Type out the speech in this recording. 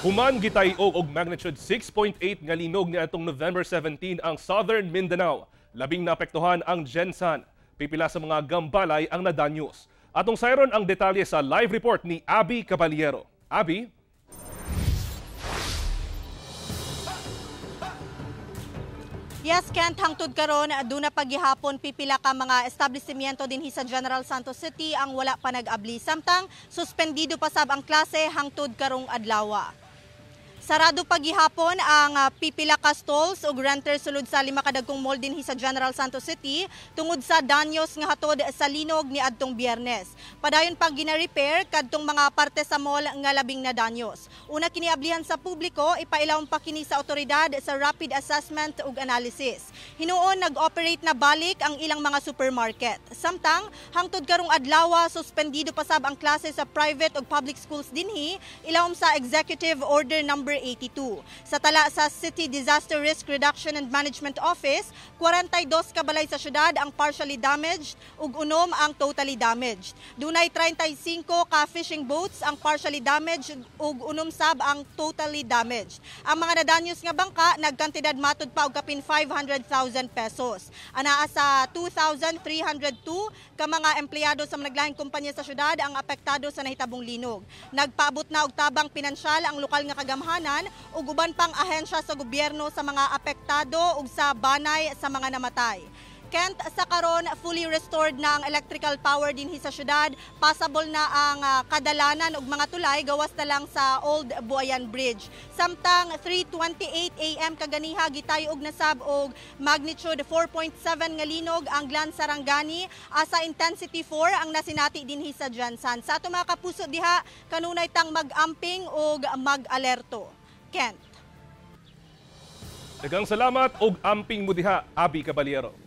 Human gitayo og magnitude 6.8 nga linog ni atong November 17 ang Southern Mindanao. Labing naapektuhan ang Gensan. Pipila sa mga gambalay ang nadanyos. Atong sayron ang detalye sa live report ni Abby Caballero. Abby? Yes, Kent, hangtod karon aduna paghihapon pipila ka mga establishmento dinhi sa General Santos City ang wala pa nag-abli. Samtang suspendido pa sab ang klase hangtod karong adlaw. Sarado paghihapon ang pipila ka stalls ug renters sulod sa 5 kadagkong mall dinhi sa General Santos City tungod sa danyos nga hatod sa linog ni adtong Biyernes. Padayon pang gina-repair kadtong mga parte sa mall nga labing na danyos. Una kiniablihan sa publiko, ipailawon pa kini sa otoridad sa rapid assessment ug analysis. Hinuon nag-operate na balik ang ilang mga supermarket. Samtang hangtod karong adlaw suspendido pa sab ang klase sa private ug public schools dinhi ilawom sa Executive Order number 82. Sa tala sa City Disaster Risk Reduction and Management Office, 42 kabalay sa syudad ang partially damaged ug 6 ang totally damaged. Dunay 35 ka fishing boats ang partially damaged ug 6 sab ang totally damaged. Ang mga nadanyos nga bangka nagkantidad matud pa og kapin 500,000 pesos. Anaa sa 2,302 ka mga empleyado sa naglahing kumpanya sa syudad ang apektado sa nahitabong linog. Nagpaabot na og tabang pinansyal ang lokal nga kagamhanan ug uban pang ahensya sa gobyerno sa mga apektado ug sa banay sa mga namatay. Kent, sa karon fully restored na ang electrical power dinhi sa syudad. Passable na ang kadalanan ug mga tulay gawas na lang sa Old Buayan Bridge. Samtang 3:28 AM kaganiha gitayo og nasab og magnitude 4.7 nga linog ang Glan Sarangani, asa intensity 4 ang nasinati dinhi sa Gensan. Sa ato mga kapuso diha kanunay tang mag-amping ug mag-alerto. Kent. Daghang salamat og amping mo diha, Abby Caballero.